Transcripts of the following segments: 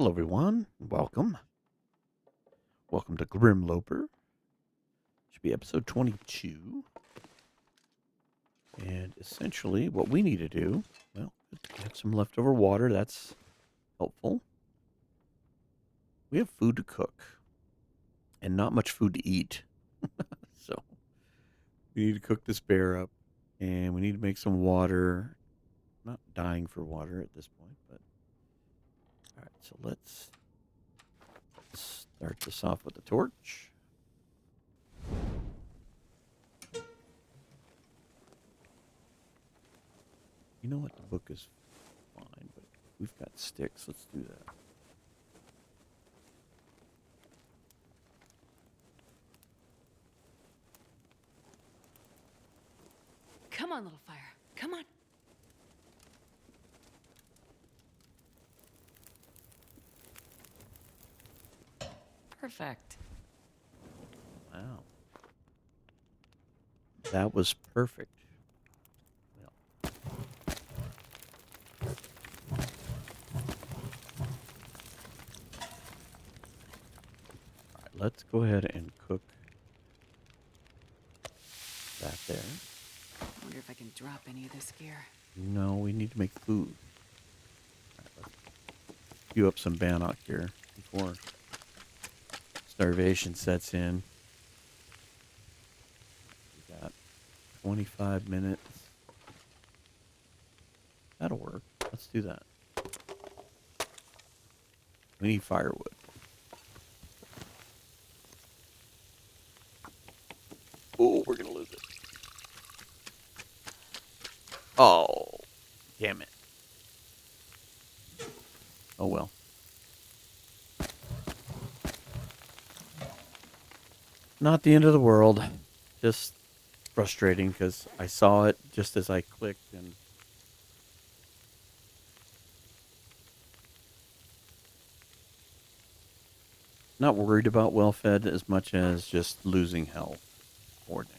Hello, everyone. Welcome. Welcome to Grimloper. Should be episode 22. And essentially, what we need to do, well, we have some leftover water. That's helpful. We have food to cook and not much food to eat. So we need to cook this bear up and we need to make some water. Not dying for water at this point, but all right, so let's start this off with a torch. You know what? The book is fine, but we've got sticks. Let's do that. Come on, little fire. Come on. Perfect. Wow. That was perfect. Well. All right, let's go ahead and cook that there. I wonder if I can drop any of this gear. No, we need to make food. All right, let's queue up some bannock here before starvation sets in. We got 25 minutes. That'll work. Let's do that. We need firewood. Oh, we're going to lose it. Oh, damn it. Oh, well. Not the end of the world. Just frustrating because I saw it just as I clicked and not worried about well-fed as much as just losing health. Poor thing.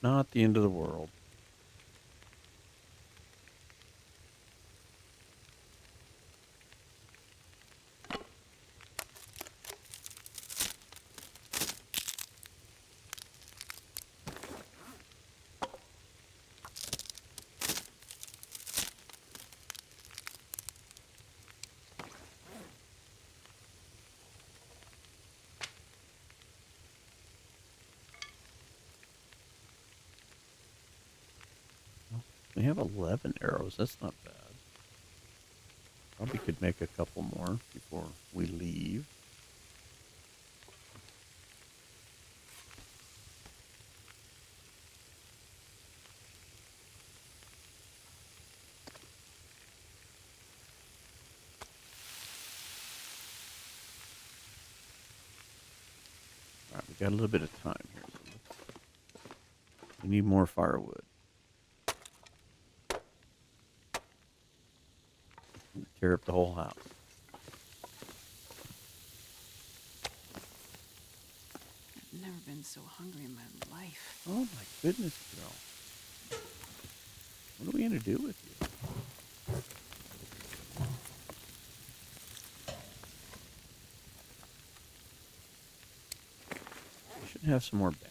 Not the end of the world. We have 11 arrows. That's not bad. Probably could make a couple more before we leave. All right, we got a little bit of time here. So we need more firewood. Tear up the whole house. I've never been so hungry in my life. Oh my goodness, girl. What are we going to do with you? We should have some more beds.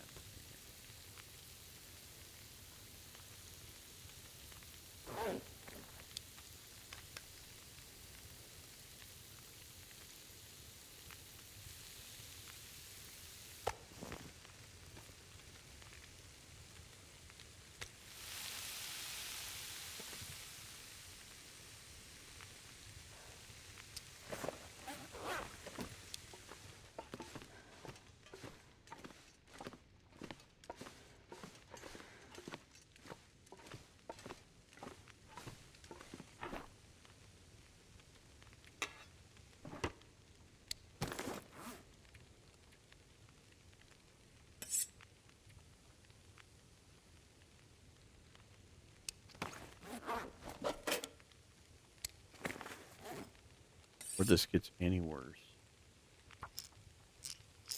this gets any worse.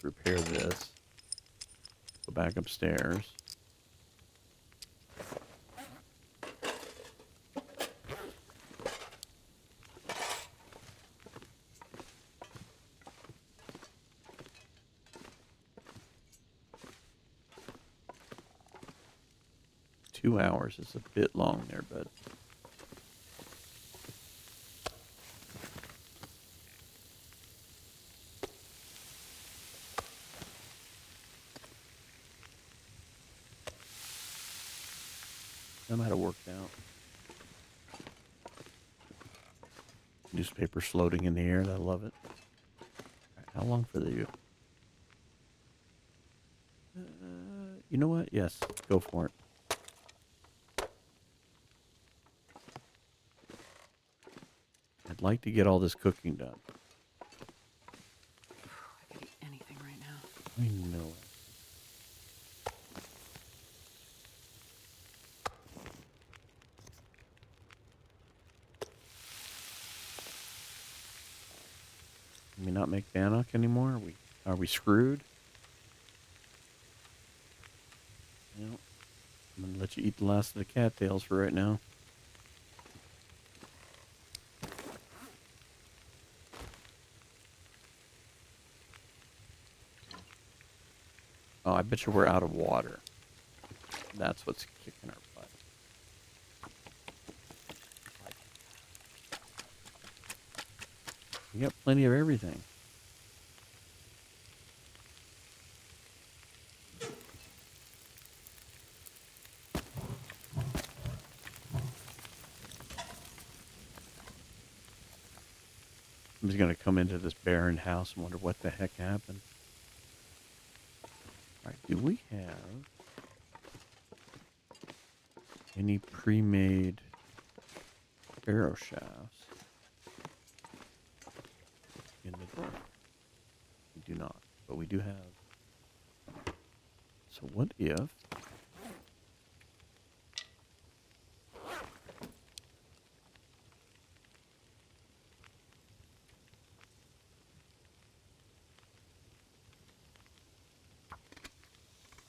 Repair this. Go back upstairs. Two hours is a bit long there, but that might have worked out. Newspapers floating in the air. I love it. Right, how long for the... you know what? Yes, go for it. I'd like to get all this cooking done. I could eat anything right now. I know it. Can we not make bannock anymore? Are we screwed? No. I'm gonna let you eat the last of the cattails for right now. Oh, I bet you we're out of water. That's what's kicking our butt. We got plenty of everything. I'm just gonna come into this barren house and wonder what the heck happened. Alright, do we have any pre-made arrow shafts in the drawer? We do not, but we do have. So what if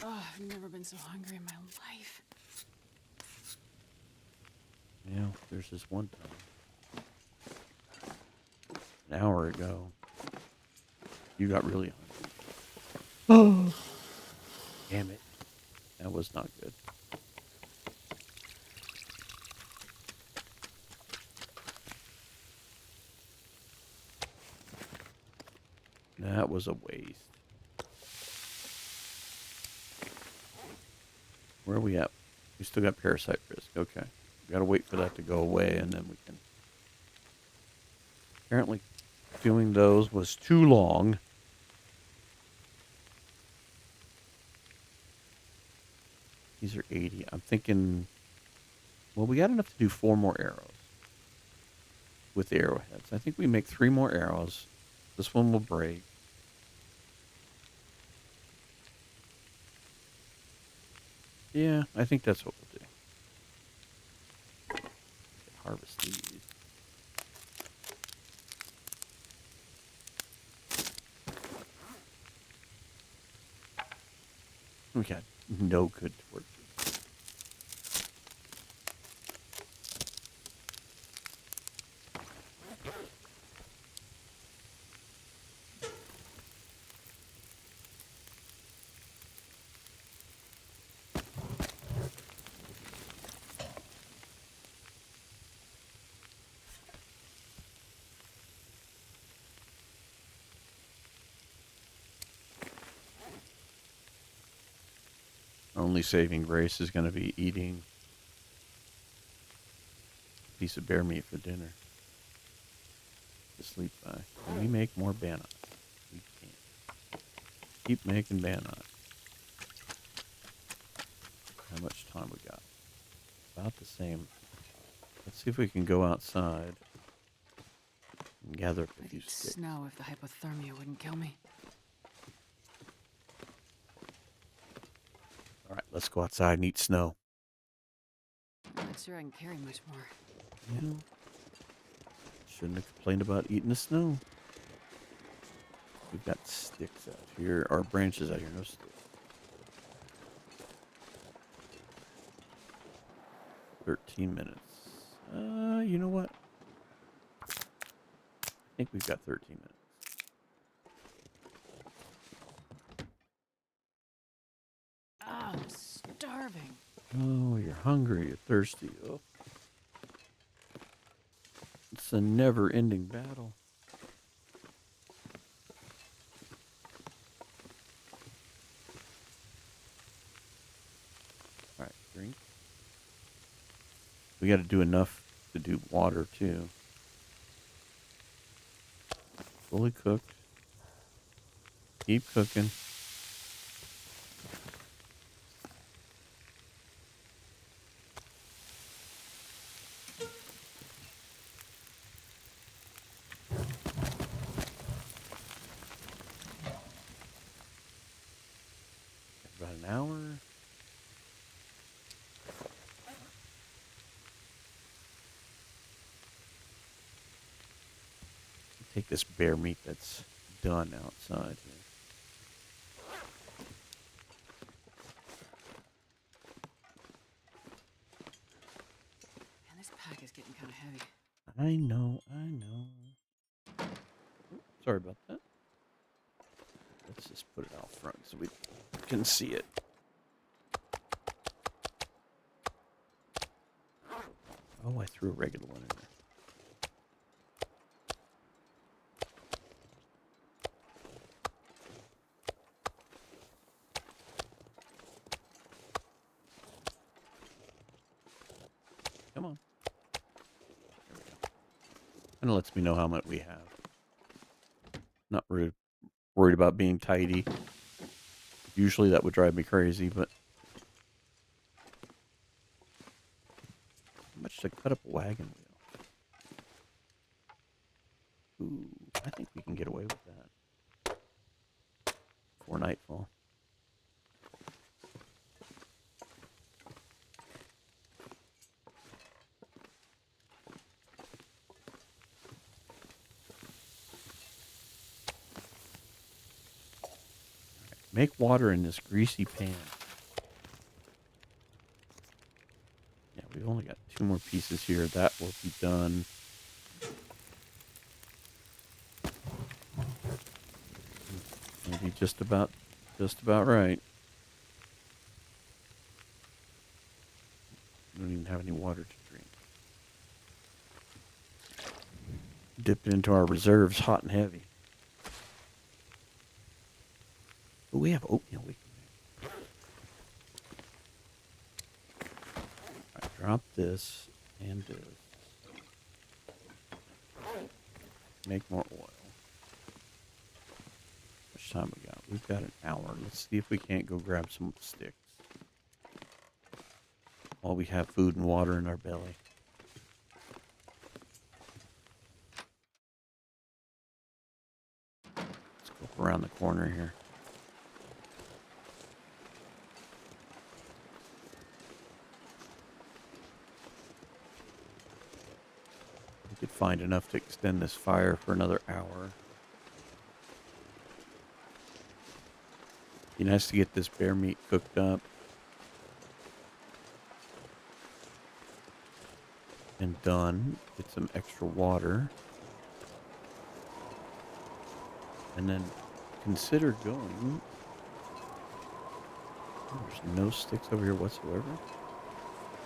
Oh, I've never been so hungry in my life. there's this one time an hour ago you got really hungry. Oh, damn it. That was not good. That was a waste. Where are we at? We still got parasite risk. Okay. We gotta wait for that to go away and then we can... Apparently doing those was too long. These are 80. I'm thinking... Well, we got enough to do 4 more arrows with the arrowheads. I think we make 3 more arrows. This one will break. Yeah, I think that's what we'll do. Harvest these. We got no good torches. Only saving grace is going to be eating a piece of bear meat for dinner to sleep by. Can we make more bannock? We can. Keep making bannock. How much time we got? About the same. Let's see if we can go outside and gather up a I'd few eat sticks. snow if the hypothermia wouldn't kill me. All right, let's go outside and eat snow. I'm not sure I can carry much more. Yeah. Shouldn't have complained about eating the snow. We've got sticks out here, or branches out here, no sticks. 13 minutes. You know what? I think we've got 13 minutes. Oh, I'm starving. Oh, you're hungry, you're thirsty. Oh. It's a never-ending battle. All right, drink. We got to do enough to do water, too. Fully cooked. Keep cooking. About an hour. Take this bear meat that's done outside here. Man, this pack is getting kind of heavy. I know. Sorry about that. Let's just put it out front so we can see it. Oh, I threw a regular one in there. Come on. There we go. And it lets me know how much we have. Not worried about being tidy. Usually that would drive me crazy, but how much to cut up a wagon wheel? Ooh, I think we can get away with that before nightfall. Make water in this greasy pan. Yeah, we've only got 2 more pieces here. That will be done. Maybe just about right. We don't even have any water to drink. Dip it into our reserves, hot and heavy. But we have oatmeal we can make. Alright, drop this and this. Make more oil. How much time we got? We've got an hour. Let's see if we can't go grab some sticks while we have food and water in our belly. Let's go around the corner here. We could find enough to extend this fire for another hour. Be nice to get this bear meat cooked up. And done. Get some extra water. And then consider going. Oh, there's no sticks over here whatsoever.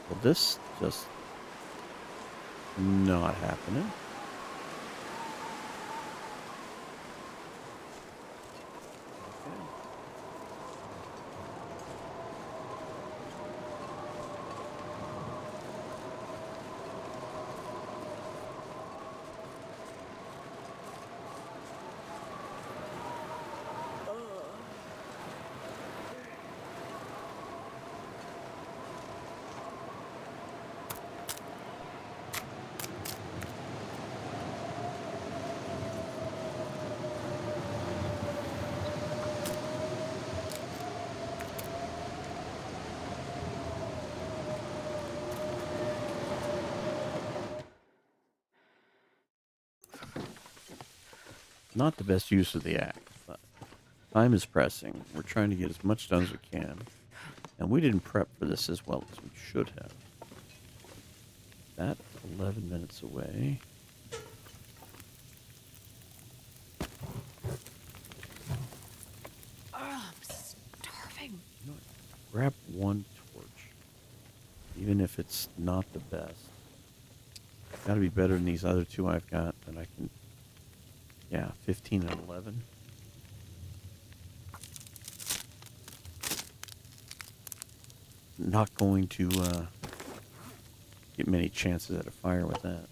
Well, this just not happening. Not the best use of the axe, but time is pressing. We're trying to get as much done as we can. And we didn't prep for this as well as we should have. That's 11 minutes away. Oh, I'm starving. You know what? Grab one torch. Even if it's not the best. It's got to be better than these other two I've got that I can... Yeah, 15 and 11. Not going to get many chances at a fire with that.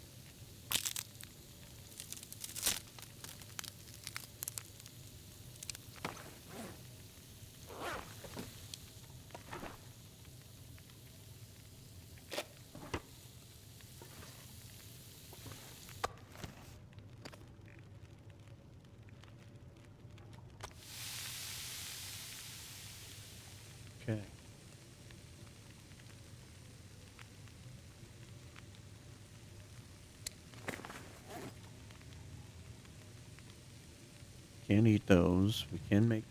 Okay. Can't eat those. We can make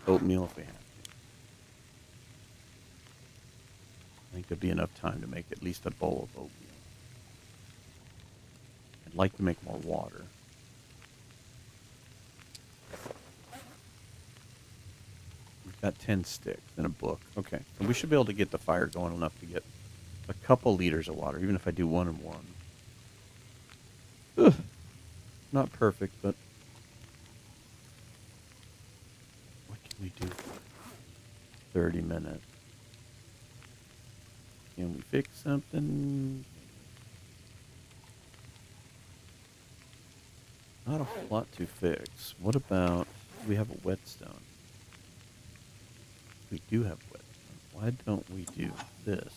oatmeal if we have to. I think there'd be enough time to make at least a bowl of oatmeal. I'd like to make more water. We've got 10 sticks and a book. Okay. And we should be able to get the fire going enough to get a couple liters of water, even if I do 1 and 1. Ugh. Not perfect, but what can we do? 30 minutes. Can we fix something? Not a whole lot to fix. What about, we have a whetstone? We do have whetstone. Why don't we do this?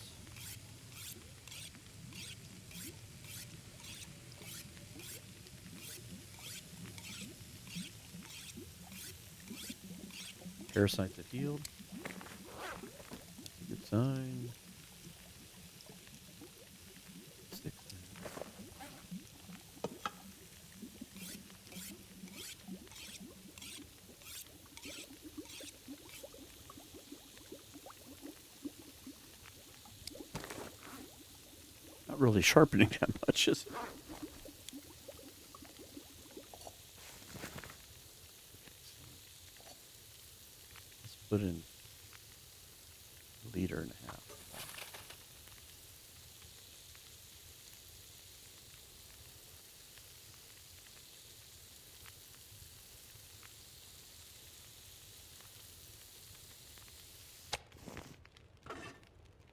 Parasites have healed. That's a good sign. Stick Not really sharpening that much, is it? Let's put in 1.5 liters.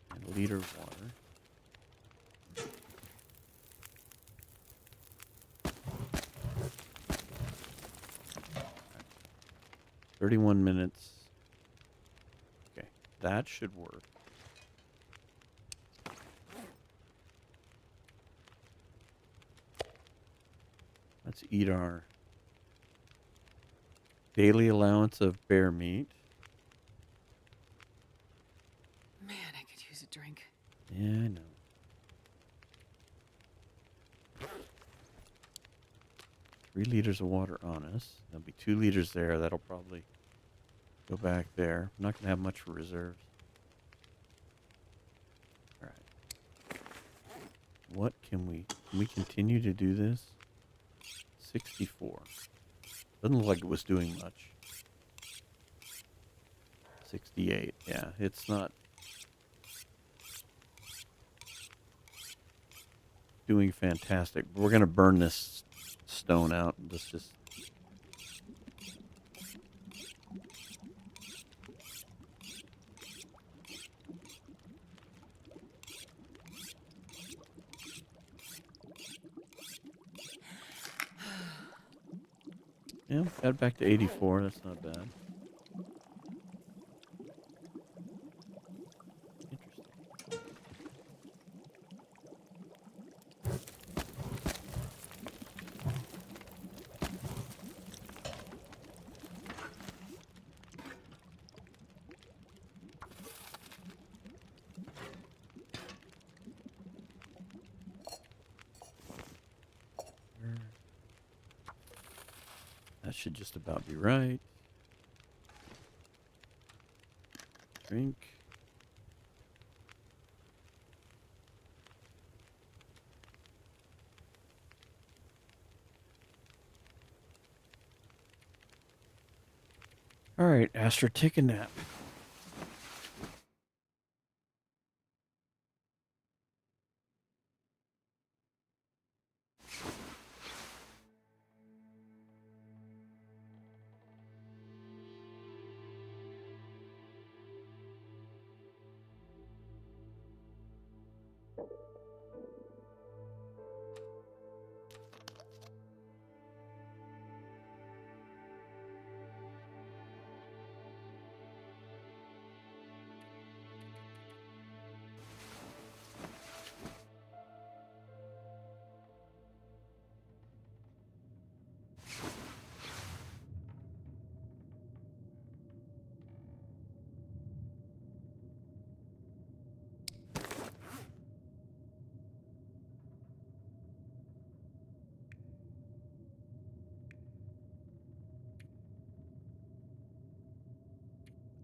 And 1 liter of water. 31 minutes. Okay, that should work. Let's eat our daily allowance of bear meat. Man, I could use a drink. Yeah, I know. Three liters of water on us. There'll be 2 liters there. That'll probably go back there. I'm not going to have much for reserves. All right. What can we continue to do this? 64. Doesn't look like it was doing much. 68. Yeah, it's not doing fantastic. We're going to burn this stone out. Let's just... Yeah, got it back to 84. That's not bad. Interesting. That should just about be right. Drink. All right, Astra, take a nap.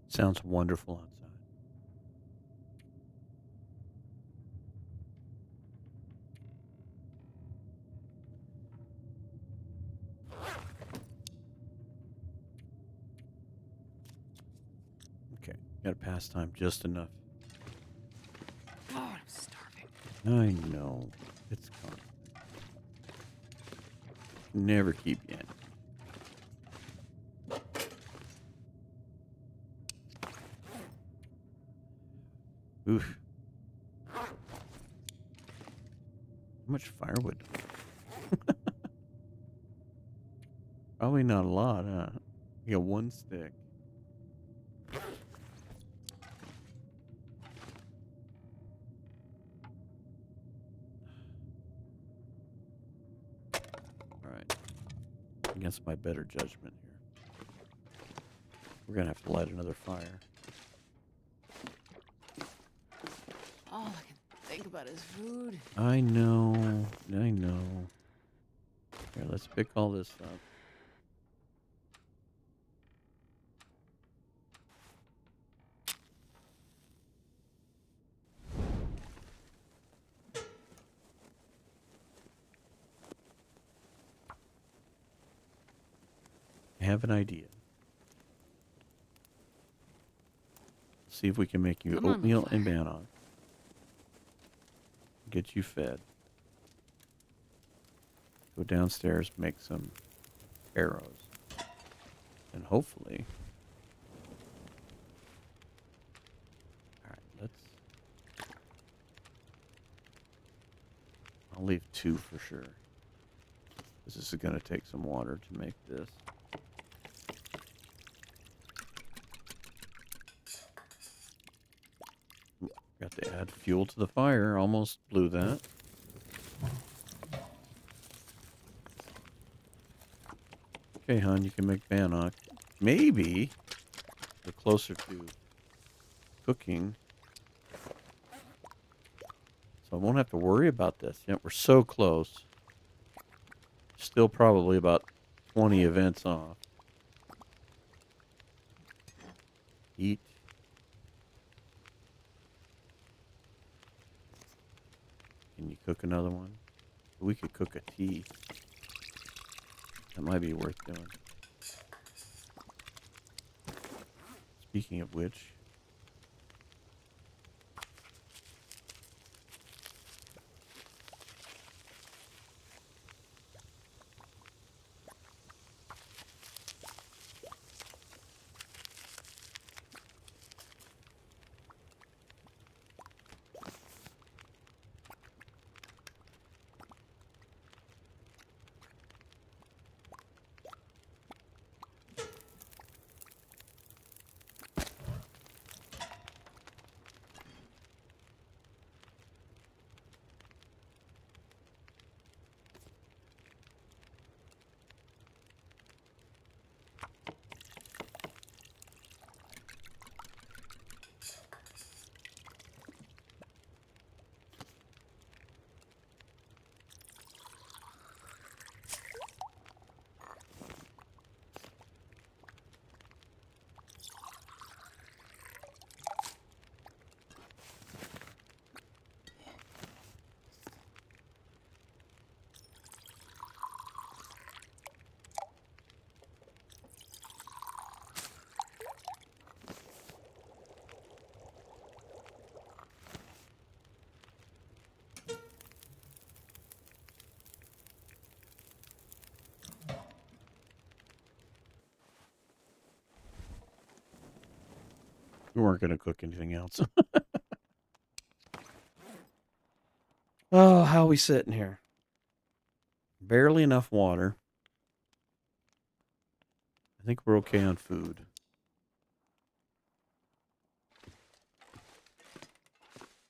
Sounds wonderful outside. Okay, got to pass time just enough. God, I'm starving. I know. It's coming. Never keep you in. Oof. How much firewood? Probably not a lot, huh? You got one stick. Alright. Against my better judgment here. We're gonna have to light another fire. All I can think about is food. I know. I know. Here, let's pick all this up. I have an idea. See if we can make you Come on, oatmeal little and fire. bannock. Get you fed. Go downstairs, make some arrows. And hopefully... Alright, let's... I'll leave 2 for sure. This is going to take some water to make this. Got to add fuel to the fire. Almost blew that. Okay, hon, you can make bannock. Maybe the closer to cooking. So I won't have to worry about this. Yep, we're so close. Still probably about 20 events off. Eat. Can you cook another one? We could cook a tea. That might be worth doing. Speaking of which... We weren't going to cook anything else. Oh, how are we sitting here? Barely enough water. I think we're okay on food.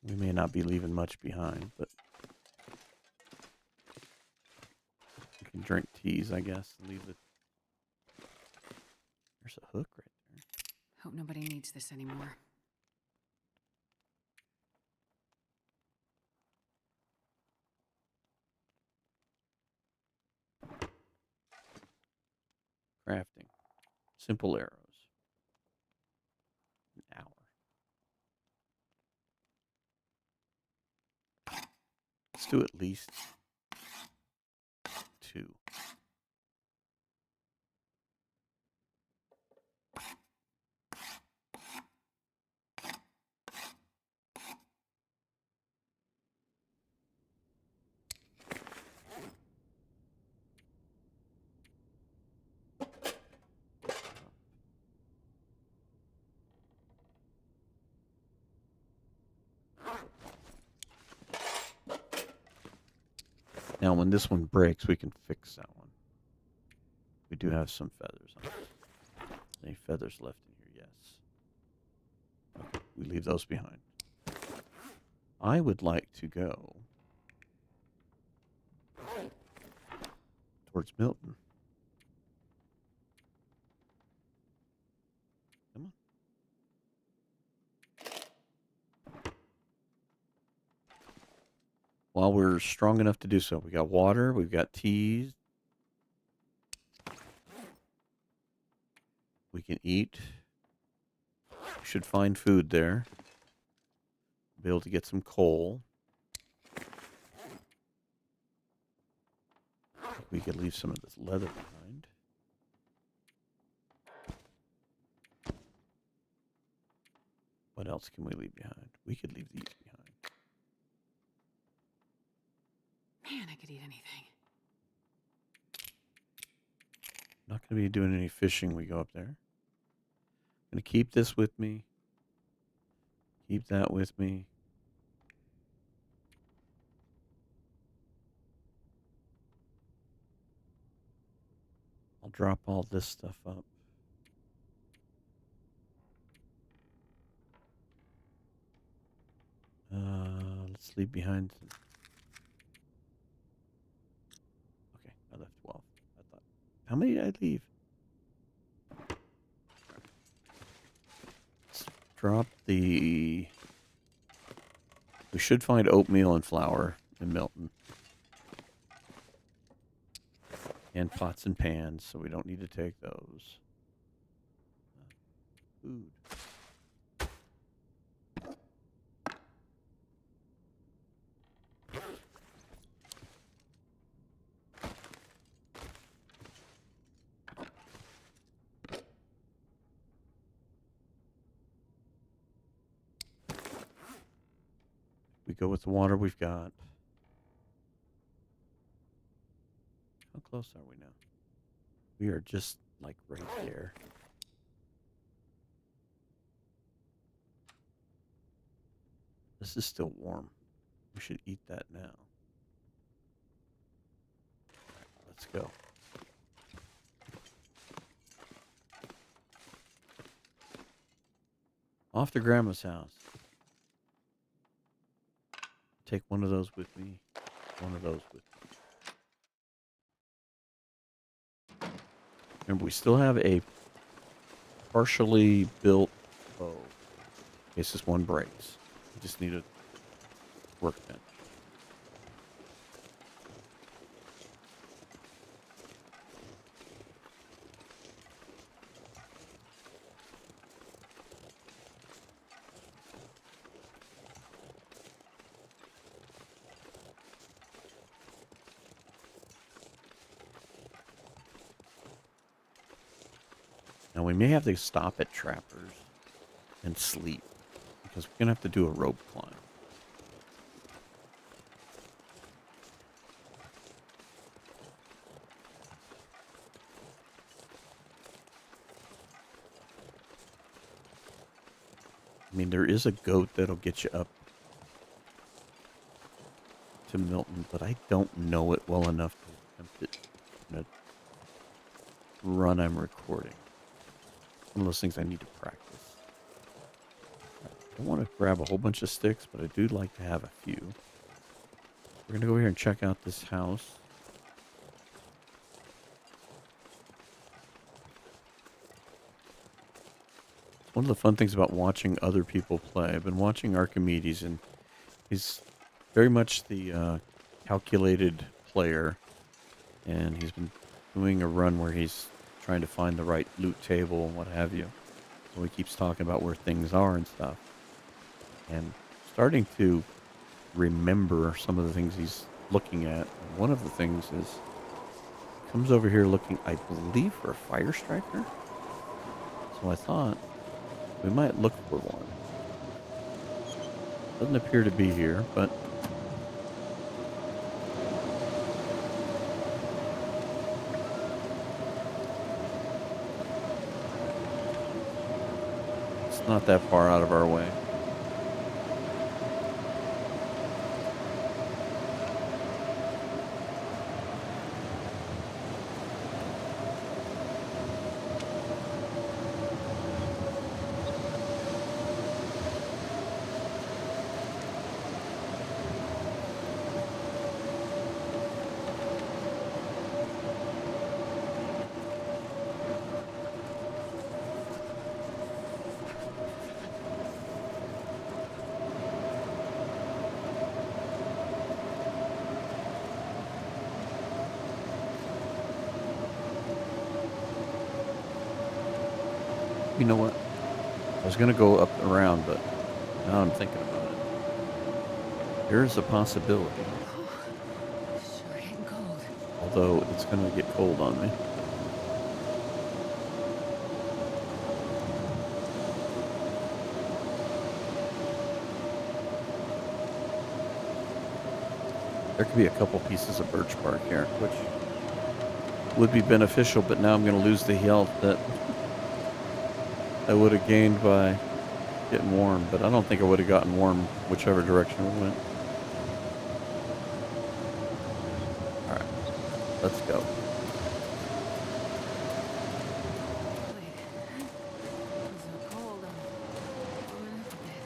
We may not be leaving much behind, but we can drink teas, I guess. Leave the. There's a hook right there. Hope nobody needs this anymore. Crafting. Simple arrows. An hour. Let's do at least 2. Now, when this one breaks, we can fix that one. We do have some feathers on it. Any feathers left in here? Yes. Okay, we leave those behind. I would like to go towards Milton. Come on. While we're strong enough to do so, we got water, we've got teas. We can eat. We should find food there. Be able to get some coal. We could leave some of this leather behind. What else can we leave behind? We could leave these behind. Man, I could eat anything. Not going to be doing any fishing when we go up there. Going to keep this with me. Keep that with me. I'll drop all this stuff up. Let's leave behind. Okay, I left 12. I thought, how many did I leave? Let's drop the. We should find oatmeal and flour in Milton. And pots and pans, so we don't need to take those. Food. We go with the water we've got. How close are we now? We are just like right there. This is still warm. We should eat that now. Let's go. Off to Grandma's house. Take one of those with me. One of those with me. Remember, we still have a partially built bow. In case this one breaks. We just need a workbench. Now we may have to stop at Trappers and sleep because we're going to have to do a rope climb. I mean, there is a goat that'll get you up to Milton, but I don't know it well enough to attempt it in a run I'm recording. One of those things I need to practice. I don't want to grab a whole bunch of sticks, but I do like to have a few. We're going to go here and check out this house. One of the fun things about watching other people play, I've been watching Archimedes, and he's very much the calculated player, and he's been doing a run where he's trying to find the right loot table and what have you. So he keeps talking about where things are and stuff. And starting to remember some of the things he's looking at. And one of the things is, comes over here looking, I believe, for a fire striker. So I thought we might look for one. Doesn't appear to be here, but it's not that far out of our way. You know what? I was going to go up around, but now I'm thinking about it. There's a possibility. Sure getting cold. Although it's going to get cold on me. There could be a couple pieces of birch bark here, which would be beneficial, but now I'm going to lose the health that I would have gained by getting warm, but I don't think I would have gotten warm whichever direction we went. Alright, let's go. Wait. It's so cold. I'm warming up a bit.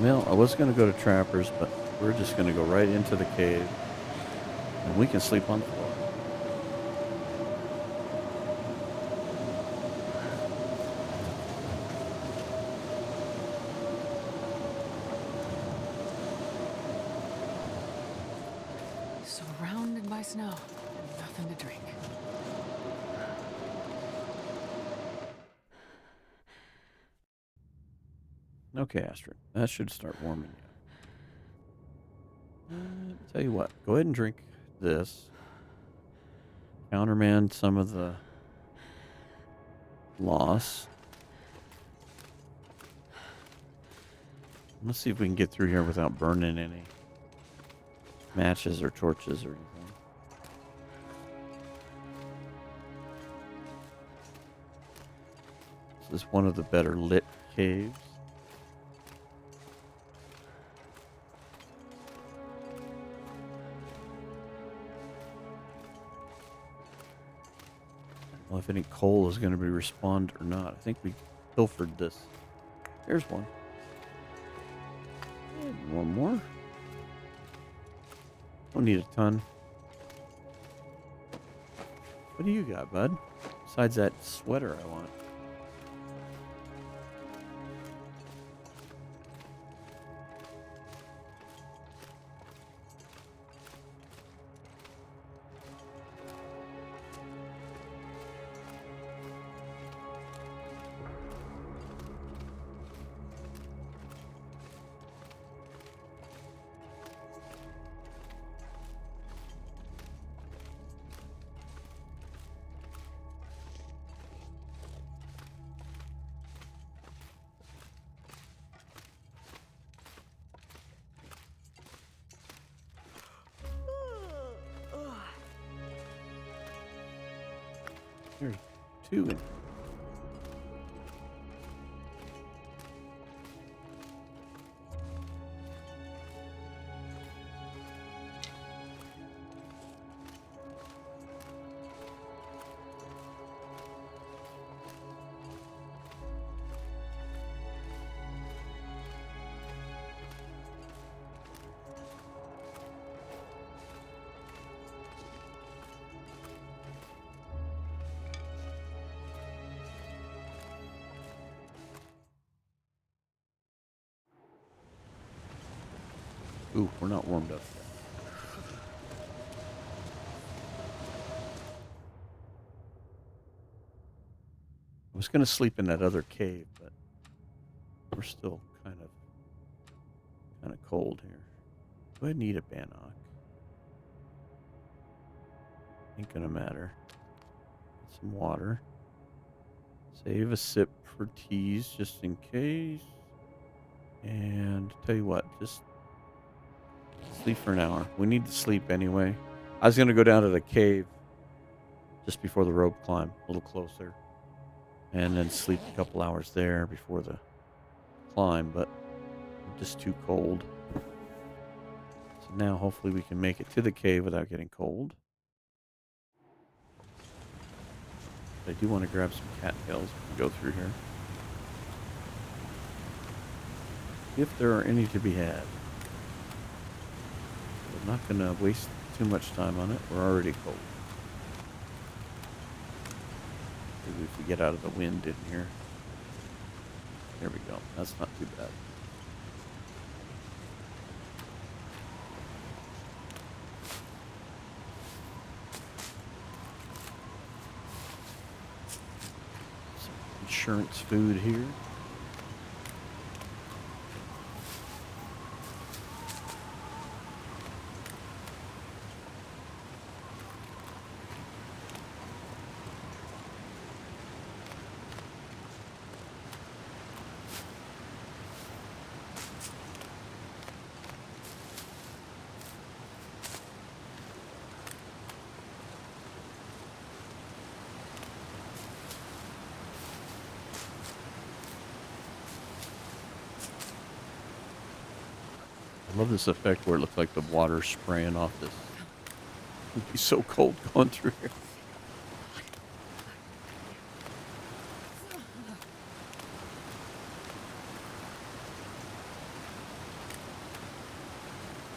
Well, I was going to go to Trapper's, but we're just going to go right into the cave, and we can sleep on the floor. Surrounded by snow and nothing to drink. Okay, Astrid, that should start warming you. Tell you what, go ahead and drink this. Countermand some of the loss. Let's see if we can get through here without burning any matches or torches or anything. This is one of the better lit caves. Well, if any coal is going to be respond or not. I think we pilfered this. There's one. And one more. Don't need a ton. What do you got, bud? Besides that sweater I want. 2 in here. Ooh, we're not warmed up yet. I was going to sleep in that other cave, but we're still kind of cold here. Go ahead and eat a bannock. Ain't gonna matter. Get some water. Save a sip for teas just in case. And tell you what, just sleep for an hour. We need to sleep anyway. I was gonna go down to the cave just before the rope climb, a little closer, and then sleep a couple hours there before the climb, but I'm just too cold. So now hopefully we can make it to the cave without getting cold. But I do want to grab some cattails and go through here. If there are any to be had. I'm not going to waste too much time on it. We're already cold. Maybe if we get out of the wind in here. There we go. That's not too bad. Some insurance food here. I love this effect where it looks like the water's spraying off this. It'd be so cold going through here.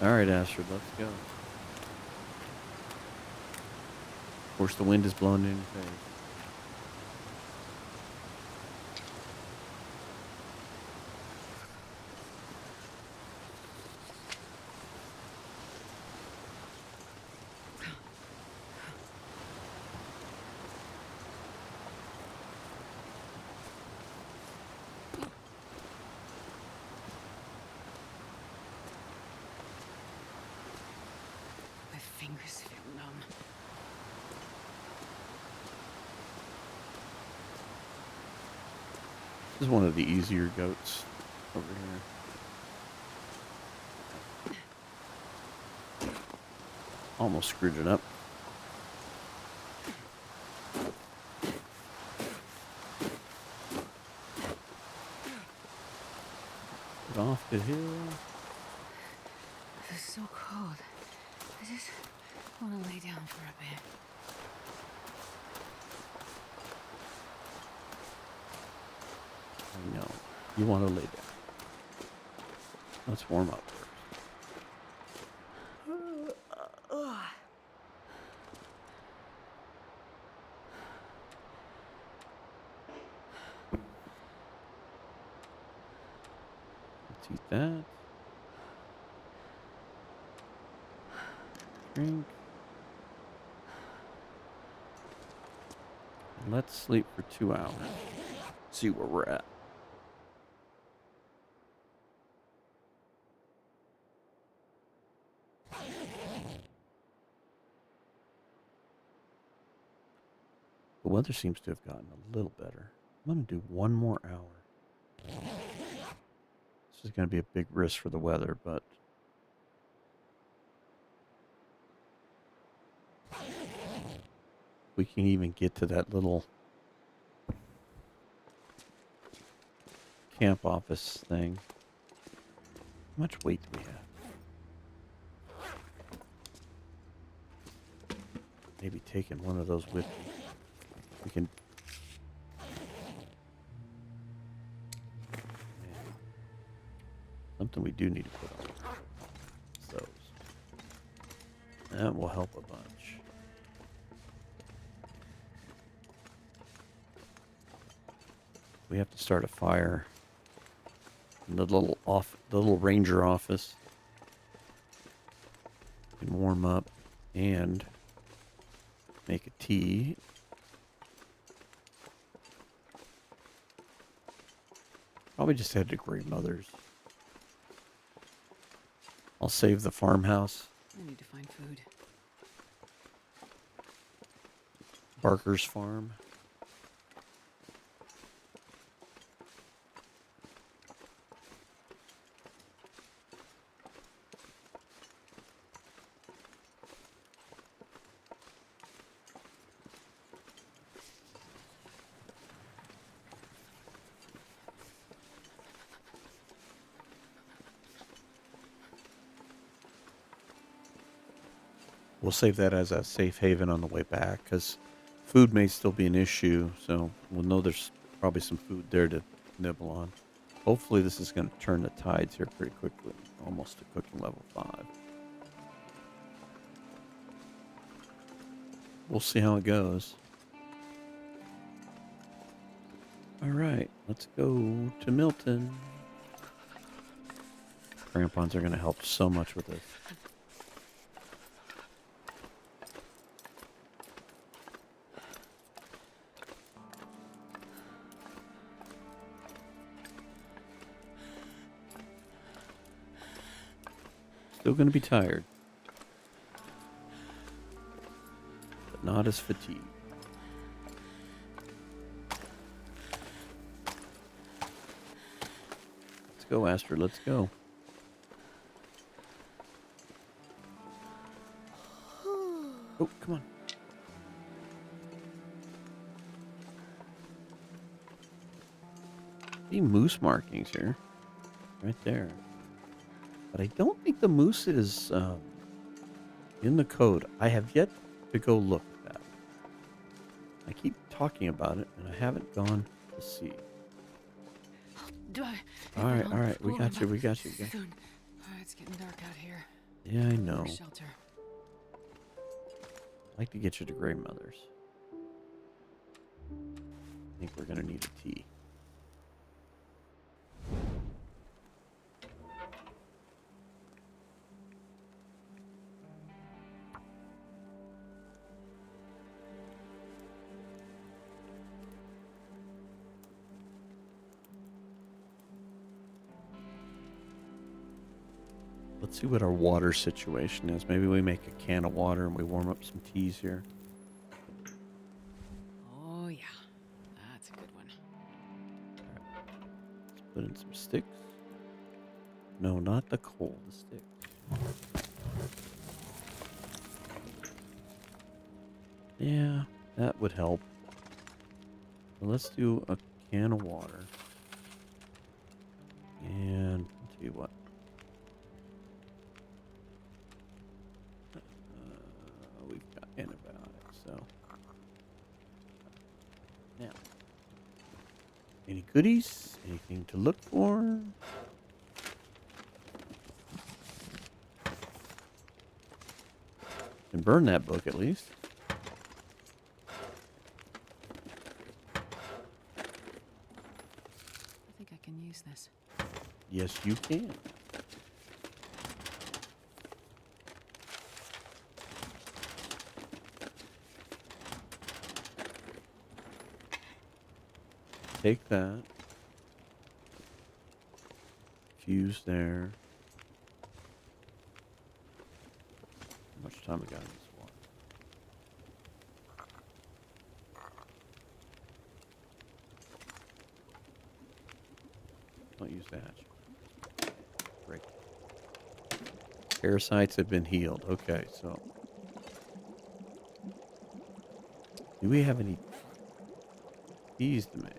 Alright, Astrid, let's go. Of course, the wind is blowing in your face. My fingers feel numb. This is one of the easier goats over here. Almost screwed it up. Get off the hill. It's so cold. I just want to lay down for a bit. I know. You want to lay down. Let's warm up first. Let's eat that. Drink. And let's sleep for 2 hours. See where we're at. The weather seems to have gotten a little better. I'm going to do 1 more hour. This is going to be a big risk for the weather, but we can even get to that little camp office thing. How much weight do we have? Maybe taking one of those with me. We can... Man. Something we do need to put on. Those. That will help a bunch. We have to start a fire in the little ranger office. We can warm up and make a tea. Probably just head to Grandmother's. I'll save the farmhouse. I need to find food. Barker's farm. We'll save that as a safe haven on the way back, because food may still be an issue, so we'll know there's probably some food there to nibble on. Hopefully this is going to turn the tides here pretty quickly. Almost to cooking level 5. We'll see how it goes. Alright, let's go to Milton. Crampons are going to help so much with this. Still going to be tired, but not as fatigued. Let's go, Astrid. Let's go. Oh, come on. See moose markings here, right there. But I don't think the moose is in the code. I have yet to go look at that. I keep talking about it, and I haven't gone to see. All right. We got you. Soon. It's getting dark out here. Yeah, I know. Shelter. I'd like to get you to Grandmother's. I think we're going to need a tea. Let's see what our water situation is. Maybe we make a can of water and we warm up some teas here. Oh, yeah. That's a good one. All right. Let's put in some sticks. No, not the coal, the sticks. Yeah, that would help. So let's do a can of water. And I'll tell you what. We've got antibiotics, so. Now. Any goodies? Anything to look for? Can burn that book at least. I think I can use this. Yes, you can. Take that. Fuse there. How much time we got in this one? Don't use that. Break. Parasites have been healed. Okay, so. Do we have any teas to make?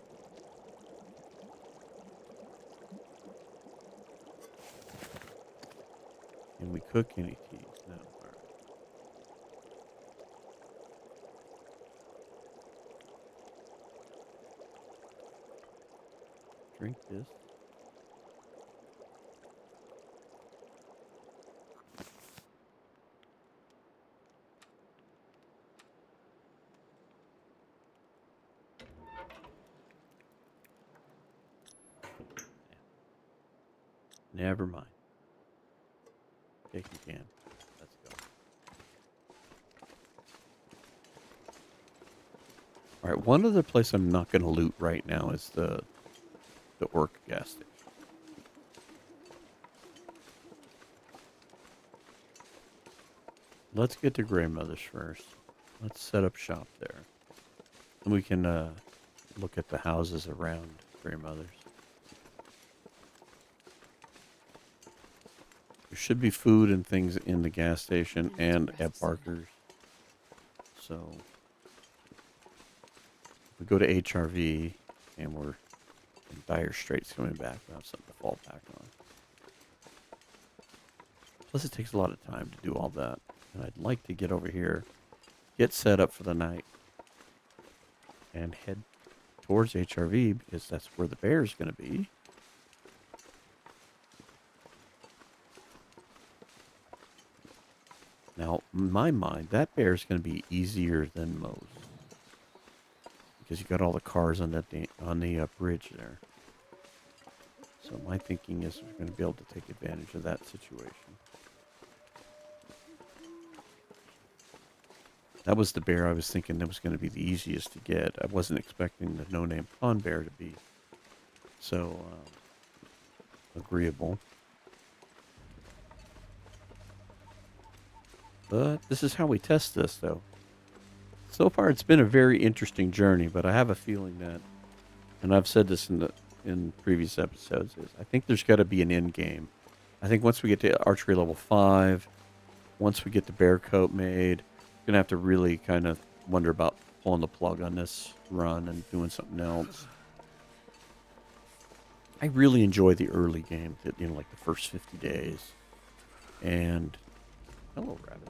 Can we cook any teas? No. All right. Drink this. Never mind. Take you can. Let's go. All right. One other place I'm not going to loot right now is the orc gas station. Let's get to Grandmother's first. Let's set up shop there. And we can look at the houses around Grandmother's. There should be food and things in the gas station and at Barker's. So we go to HRV and we're in dire straits coming back. We have something to fall back on. Plus it takes a lot of time to do all that. And I'd like to get over here, get set up for the night, and head towards HRV because that's where the bear's going to be. Now, in my mind, that bear's going to be easier than most because you got all the cars on the bridge there. So my thinking is we're going to be able to take advantage of that situation. That was the bear I was thinking that was going to be the easiest to get. I wasn't expecting the no-name pond bear to be so agreeable. But this is how we test this, though. So far, it's been a very interesting journey, but I have a feeling that, and I've said this in previous episodes, is I think there's got to be an end game. I think once we get to archery level 5, once we get the bear coat made, we're going to have to really kind of wonder about pulling the plug on this run and doing something else. I really enjoy the early game, like the first 50 days. And, hello, rabbit.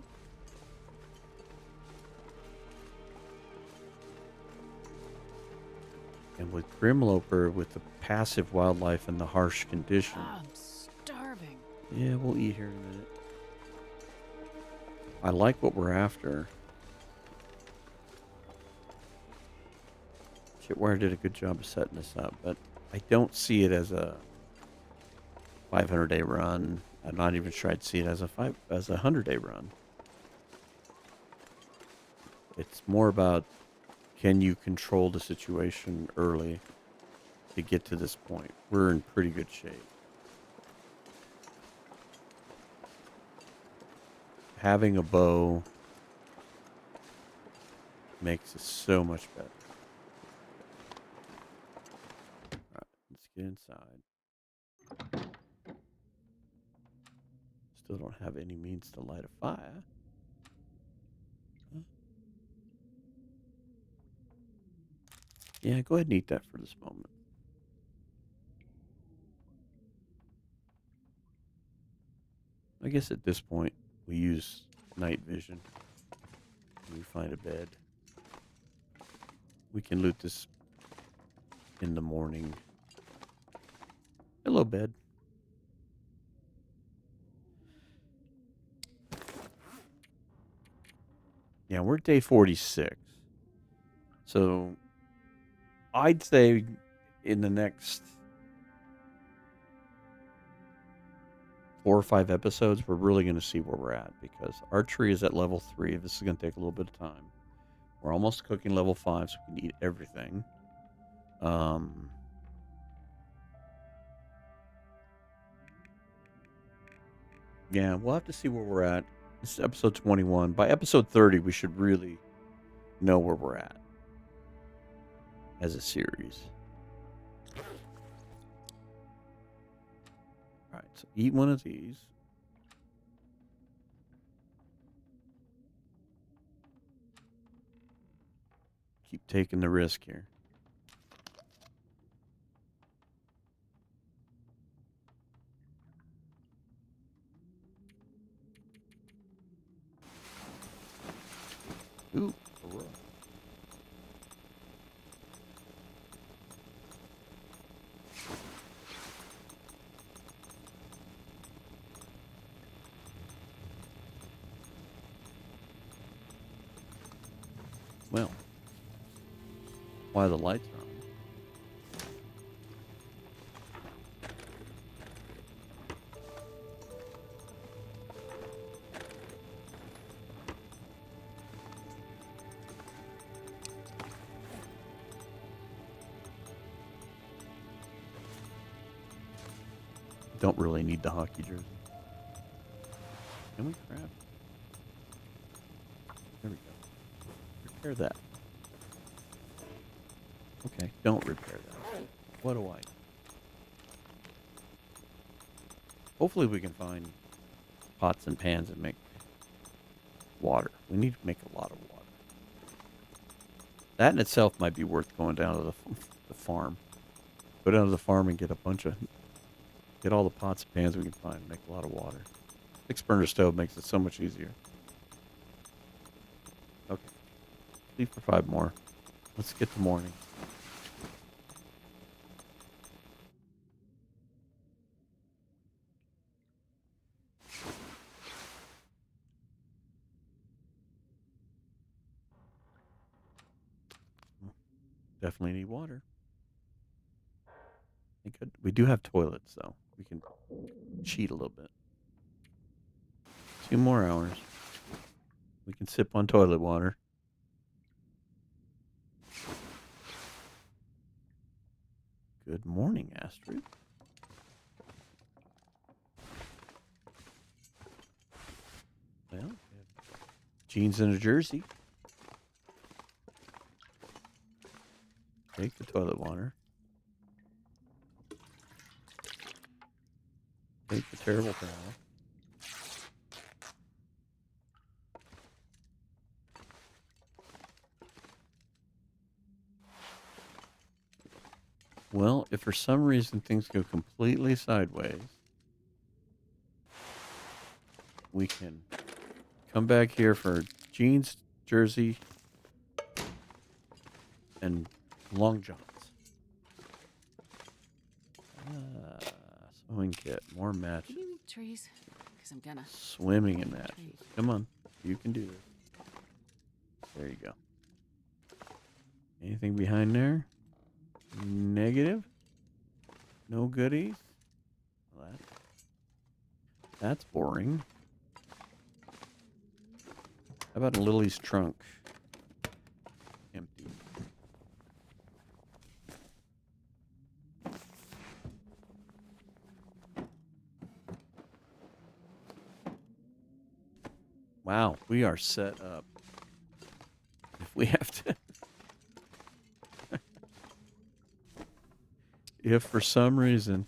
And with Grimloper, with the passive wildlife and the harsh condition. I'm starving. Yeah, we'll eat here in a minute. I like what we're after. Shitwire did a good job of setting this up, but I don't see it as a 500-day run. I'm not even sure I'd see it as a 100-day run. It's more about, can you control the situation early to get to this point? We're in pretty good shape. Having a bow makes it so much better. All right, let's get inside. Still don't have any means to light a fire. Huh? Yeah, go ahead and eat that for this moment. I guess at this point, we use night vision. We find a bed. We can loot this in the morning. Hello, bed. Yeah, we're day 46. So I'd say in the next 4 or 5 episodes, we're really going to see where we're at because archery is at level 3. This is going to take a little bit of time. We're almost cooking level 5, so we can eat everything. Yeah, we'll have to see where we're at. This is episode 21. By episode 30, we should really know where we're at as a series. All right, so eat one of these. Keep taking the risk here. Ooh, a rook. Well, why the lights are on? Don't really need the hockey jersey. Can we craft? There we go. Repair that. Okay, don't repair that. What do I? Hopefully we can find pots and pans and make water. We need to make a lot of water. That in itself might be worth going down to the farm. Go down to the farm and get get all the pots and pans we can find and make a lot of water. 6-burner stove makes it so much easier. Okay. Leave for 5 more. Let's get to morning. Definitely need water. We do have toilets, though. We can cheat a little bit. 2 more hours. We can sip on toilet water. Good morning, Astrid. Well, jeans and a jersey. Take the toilet water. Take the terrible towel. Well, if for some reason things go completely sideways, we can come back here for jeans, jersey, and long johns. Sewing kit, more matches. Can you eat trees? Because I'm gonna. Swimming in matches. Come on, you can do this. There you go. Anything behind there? Negative? No goodies? Well, that's boring. How about Lily's trunk? Empty. Wow, we are set up. If we have to... if for some reason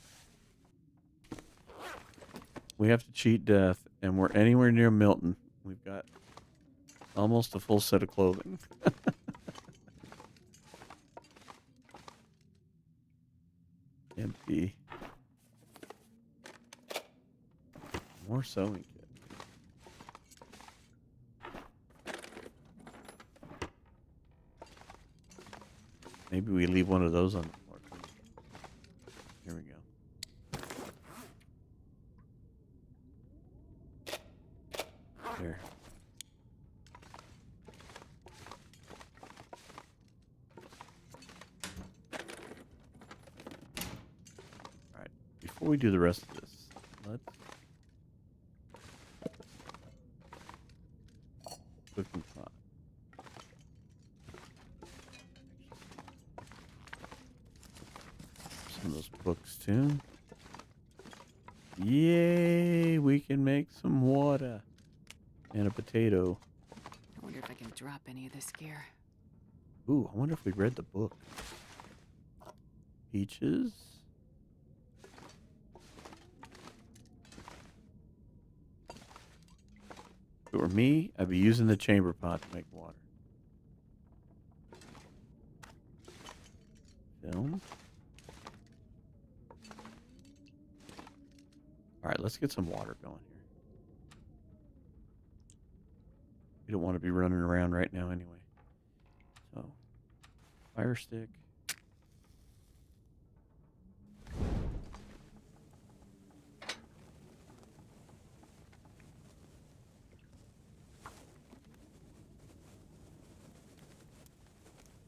we have to cheat death and we're anywhere near Milton, we've got almost a full set of clothing. Empty. More sewing kit. Maybe we leave one of those on the floor. Here we go. There. Alright. Before we do the rest of this, let's cooking pot. Some of those books too. Yay! We can make some water and a potato. I wonder if I can drop any of this gear. Ooh, I wonder if we read the book. Peaches. If it were me, I'd be using the chamber pot to make water. Film. Alright, let's get some water going here. We don't want to be running around right now anyway. So, fire stick.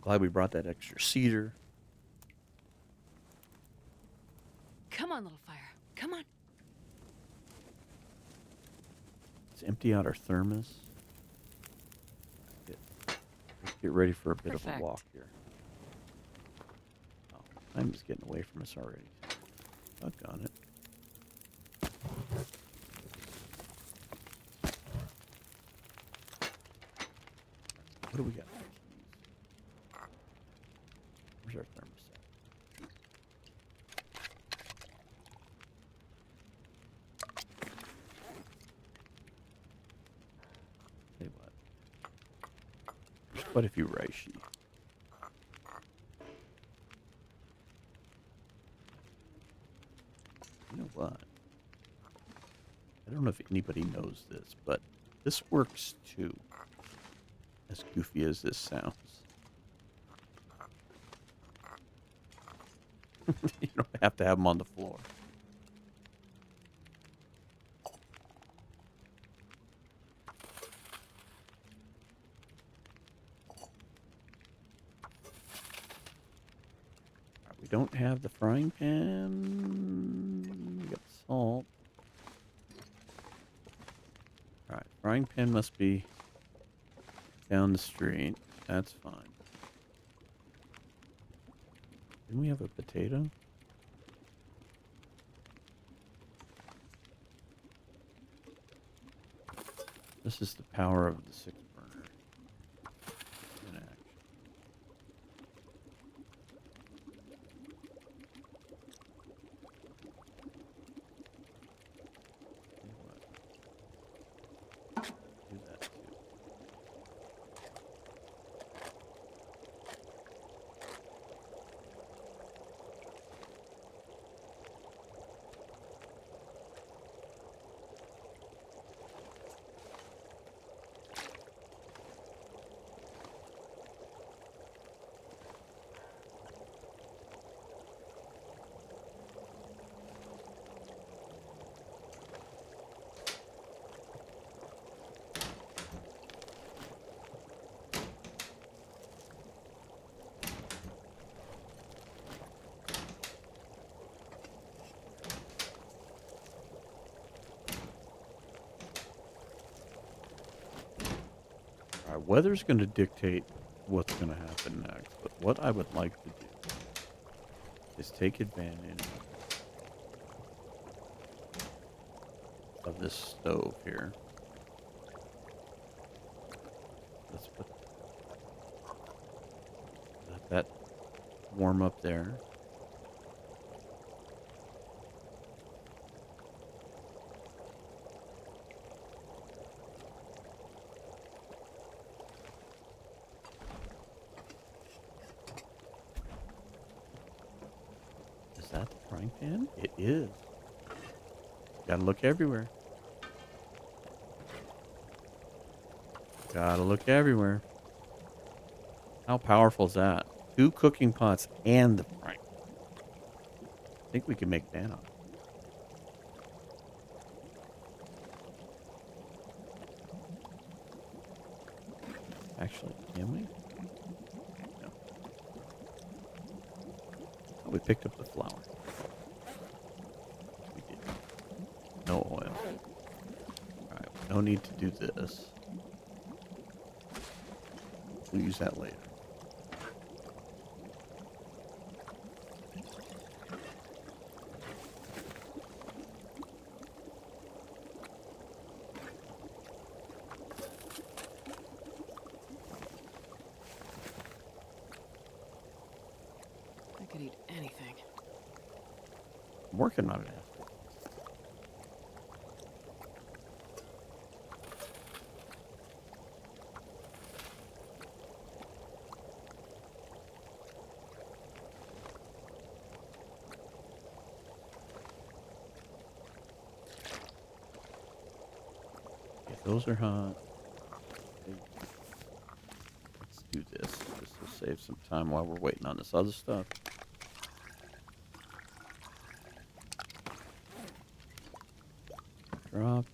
Glad we brought that extra cedar. Come on, little fire. Come on. Let's empty out our thermos. Get ready for a bit of a Perfect. walk here. Oh, time is getting away from us already. Doggone it. What do we got? Where's our thermostat? Tell you what. There's quite a few reishi. You know what? I don't know if anybody knows this, but this works too. As goofy as this sounds. You don't have to have them on the floor. We don't have the frying pan. We got salt. Alright, frying pan must be down the street. That's fine. Didn't we have a potato? This is the power of the 6 burner in action. Tell you what. Do that too. Alright, weather's going to dictate what's going to happen next, but what I would like to do is take advantage of this stove here. Let's let that warm up there. Is that the frying pan? It is. Gotta look everywhere. Gotta look everywhere. How powerful is that? 2 cooking pots and the frying. I think we can make that up. Actually, can we? No. Oh, we picked up the flour. We did. No oil. Alright, no need to do this. We'll use that later. I could eat anything. I'm working on it. Okay, those are hot. Okay, save some time while we're waiting on this other stuff. Drop.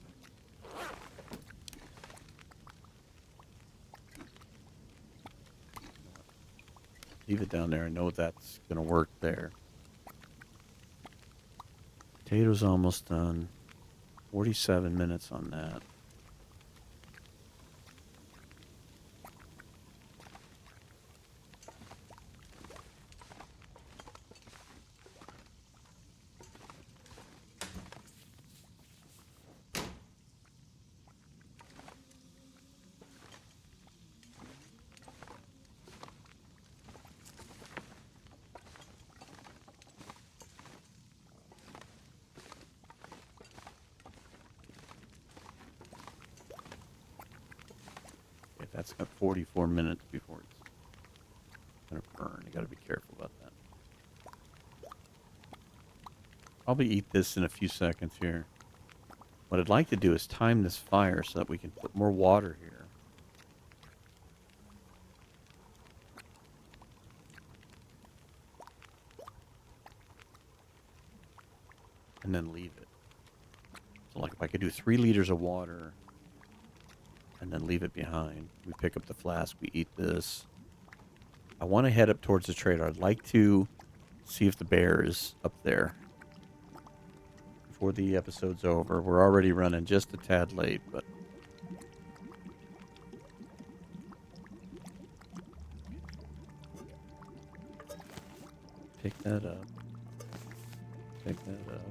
Leave it down there. I know that's going to work there. Potatoes almost done. 47 minutes on that. That's got 44 minutes before it's going to burn. You got to be careful about that. Probably eat this in a few seconds here. What I'd like to do is time this fire so that we can put more water here. And then leave it. So like if I could do 3 liters of water and then leave it behind. We pick up the flask, we eat this. I want to head up towards the trader. I'd like to see if the bear is up there before the episode's over. We're already running just a tad late, but pick that up. Pick that up.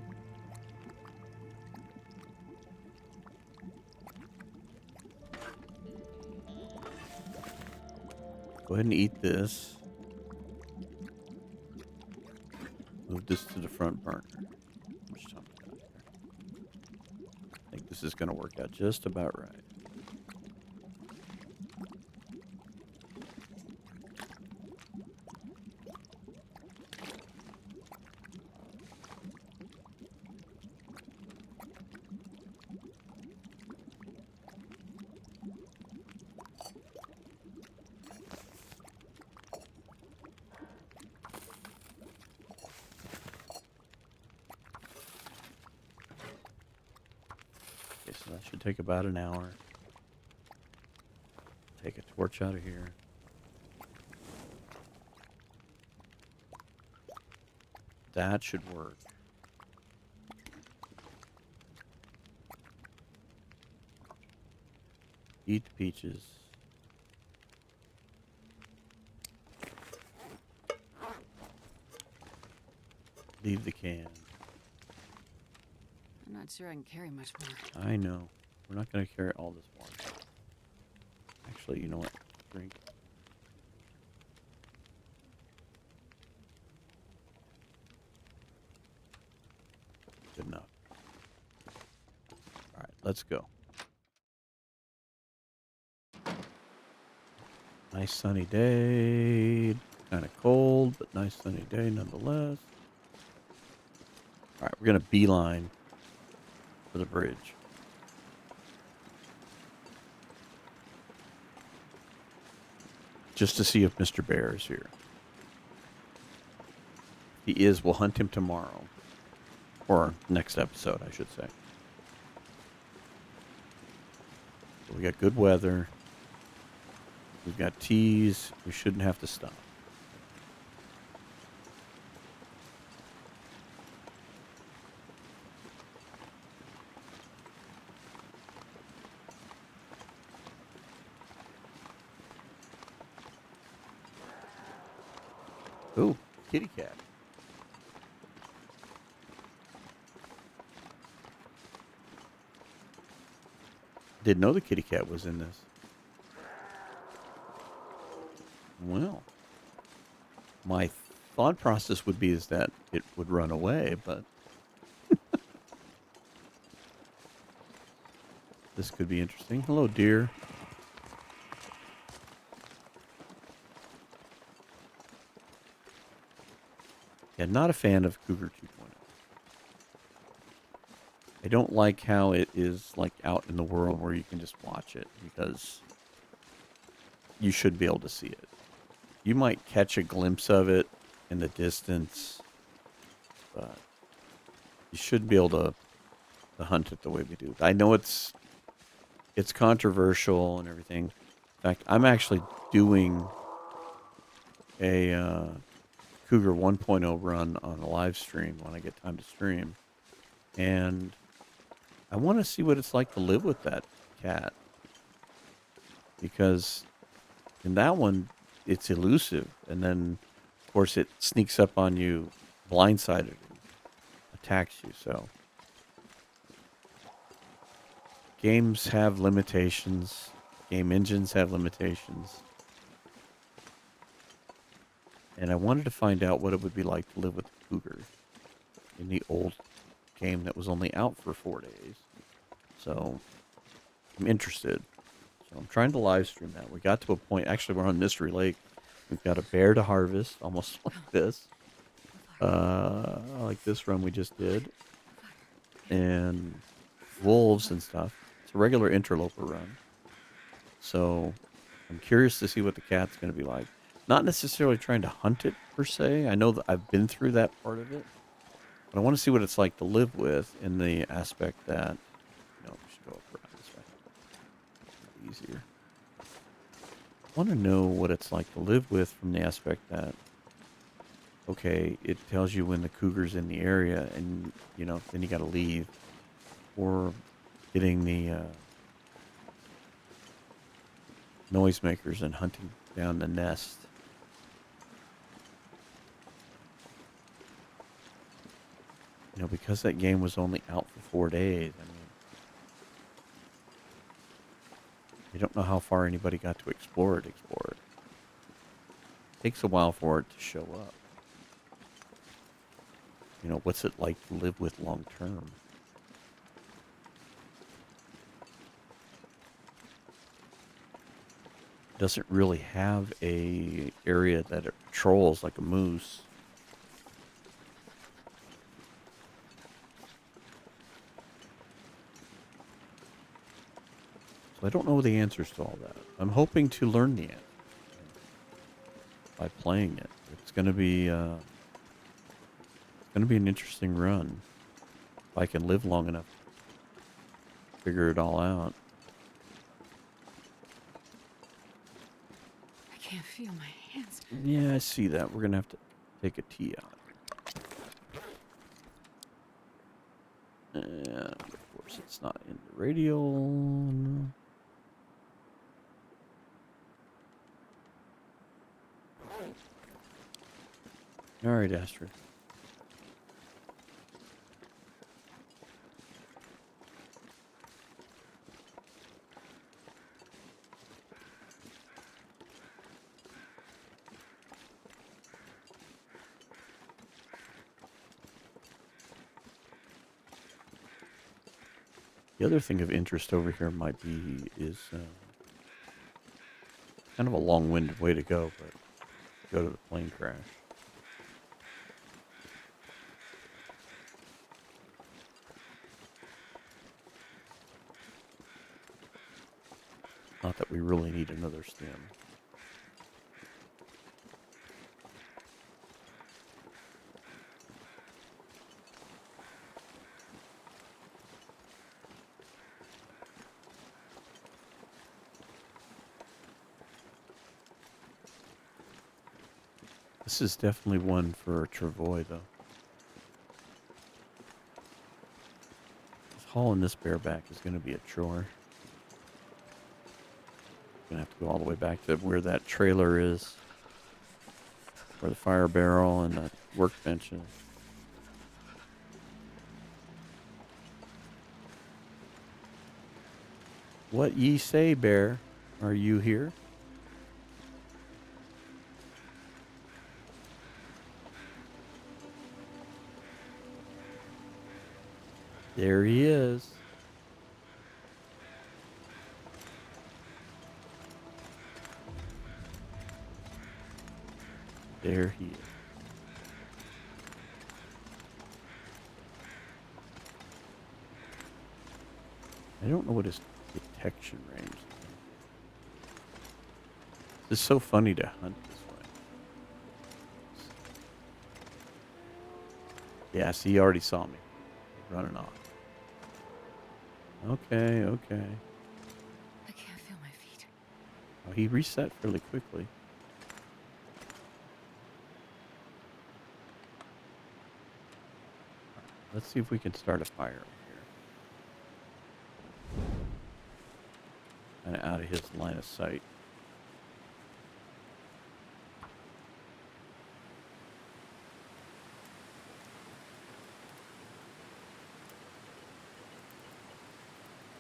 Go ahead and eat this. Move this to the front burner. How much time we got here? I think this is going to work out just about right. So that should take about an hour. Take a torch out of here. That should work. Eat the peaches. Leave the can. I'm not sure I can carry much more. I know. We're not going to carry all this water. Actually, you know what? Drink. Good enough. All right, let's go. Nice sunny day. Kind of cold, but nice sunny day nonetheless. All right, we're going to beeline for the bridge. Just to see if Mr. Bear is here. If he is, we'll hunt him tomorrow. Or next episode, I should say. So we got good weather. We've got teas. We shouldn't have to stop. Ooh, kitty cat. Didn't know the kitty cat was in this. Well, my thought process would be is that it would run away, but this could be interesting. Hello, dear. Yeah, not a fan of Cougar 2.0. I don't like how it is like out in the world where you can just watch it because you should be able to see it. You might catch a glimpse of it in the distance, but you should be able to hunt it the way we do. I know it's controversial and everything. In fact, I'm actually doing a Cougar 1.0 run on a live stream when I get time to stream. And I want to see what it's like to live with that cat. Because in that one, it's elusive. And then, of course, it sneaks up on you blindsided and attacks you. So, games have limitations. Game engines have limitations. And I wanted to find out what it would be like to live with a cougar in the old game that was only out for 4 days. So, I'm interested. So, I'm trying to live stream that. We got to a point, actually, we're on Mystery Lake. We've got a bear to harvest, almost like this. Like this run we just did. And wolves and stuff. It's a regular interloper run. So, I'm curious to see what the cat's going to be like. Not necessarily trying to hunt it, per se. I know that I've been through that part of it. But I want to see what it's like to live with in the aspect that... No, we should go up around this way. Easier. I want to know what it's like to live with from the aspect that... Okay, it tells you when the cougar's in the area and, you know, then you got to leave. Or getting the noisemakers and hunting down the nest. You know, because that game was only out for 4 days, I mean, you don't know how far anybody got to explore it. Takes a while for it to show up. You know, what's it like to live with long term? Doesn't really have a area that it patrols like a moose. So I don't know the answers to all that. I'm hoping to learn the answer by playing it. It's going to be an interesting run. If I can live long enough to figure it all out. I can't feel my hands. Yeah, I see that. We're going to have to take a T out. And of course it's not in the radial. Alright, Astrid. The other thing of interest over here might be is kind of a long-winded way to go, but go to the plane crash. Not that we really need another stem. This is definitely one for Travoy, though. Hauling this bear back is going to be a chore. Gonna have to go all the way back to where that trailer is, where the fire barrel and the workbench is. What ye say, bear? Are you here? There he is. There he is. I don't know what his detection range is. It's so funny to hunt this way. Yeah, see, he already saw me. Running off. Okay, okay. I can't feel my feet. Oh, he reset fairly quickly. Let's see if we can start a fire up here. Kind of out of his line of sight.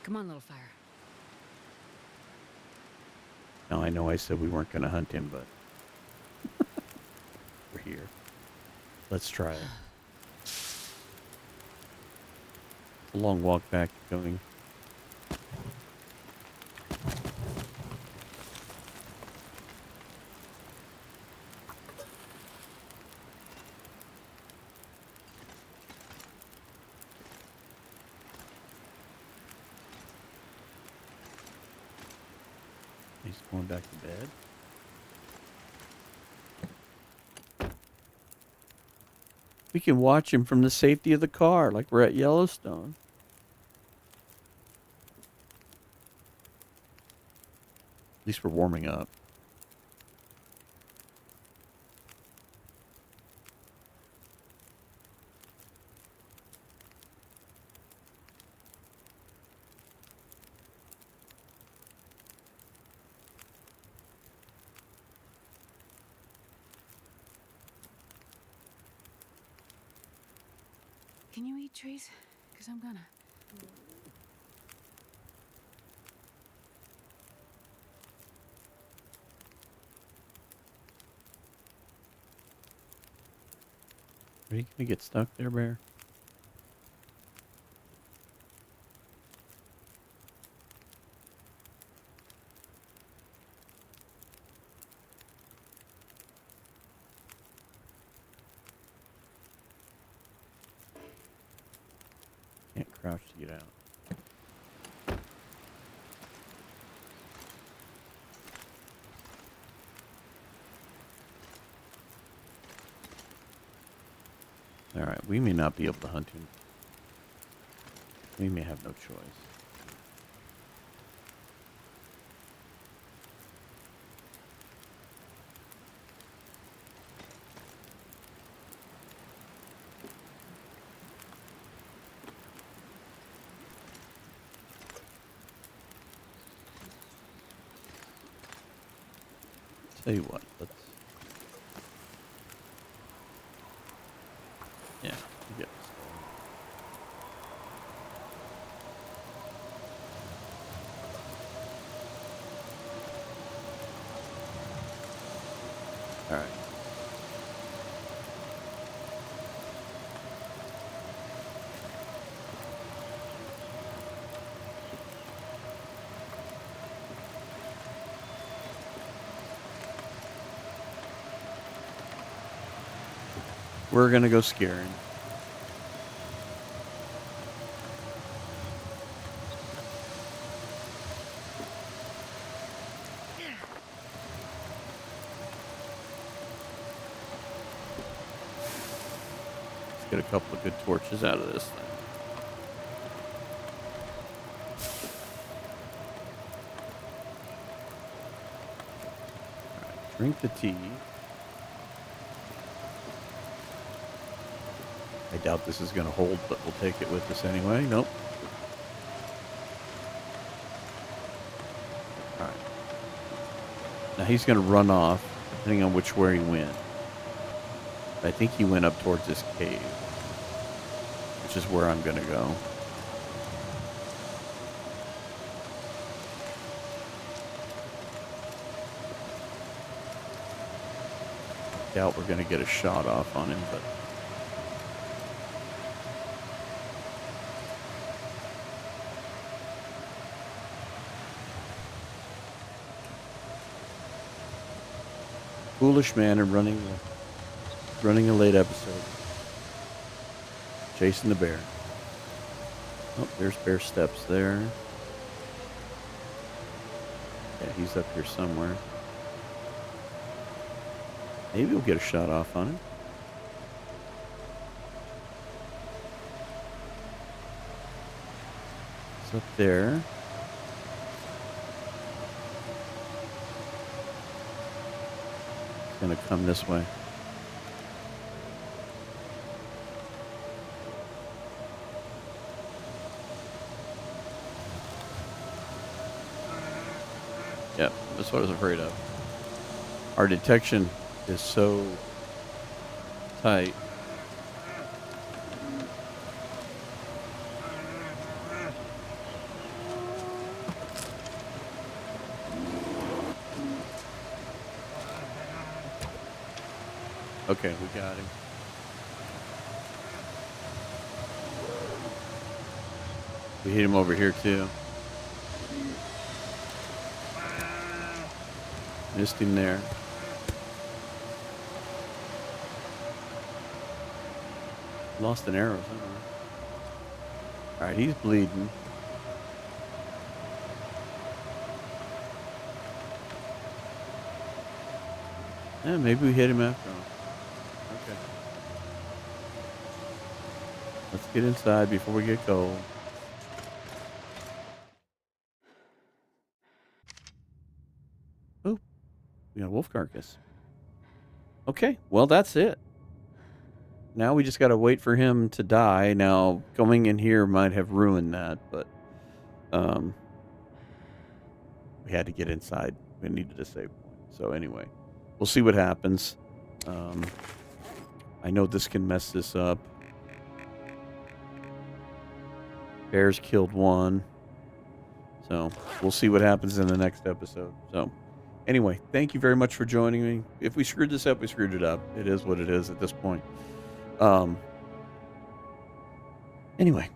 Come on, little fire. Now, I know I said we weren't going to hunt him, but we're here. Let's try it. It's a long walk back going. He's going back to bed. We can watch him from the safety of the car, like we're at Yellowstone. At least we're warming up. Can you eat trees? Because I'm gonna. Are you going to get stuck there, Bear? Can't crouch to get out. Alright, we may not be able to hunt him. We may have no choice. Tell you what, let's... Yeah, we get this going. Alright. We're gonna go scare him. Let's get a couple of good torches out of this thing. Alright, drink the tea. I doubt this is going to hold, but we'll take it with us anyway. Nope. Alright. Now he's going to run off, depending on which way he went. I think he went up towards this cave, which is where I'm going to go. Doubt we're going to get a shot off on him, but... Foolish man and running a late episode. Chasing the bear. Oh, there's bear steps there. Yeah, he's up here somewhere. Maybe we'll get a shot off on him. up there. It's gonna come this way. Yep, that's what I was afraid of. Our detection is so tight. Okay, we got him. We hit him over here too. Missed him there. Lost an arrow somewhere. Alright, he's bleeding. Yeah, maybe we hit him after all. Okay. Let's get inside before we get cold. Oh, we got a wolf carcass. Okay, well, that's it. Now we just got to wait for him to die. Now, going in here might have ruined that, but we had to get inside. We needed a save point. So anyway, we'll see what happens. I know this can mess this up. Bears killed one. So we'll see what happens in the next episode. So anyway, thank you very much for joining me. If we screwed this up, we screwed it up. It is what it is at this point. Anyway,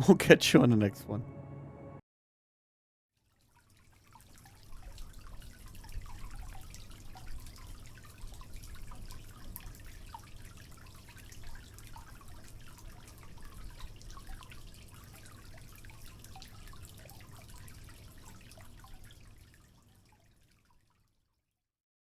we'll catch you on the next one.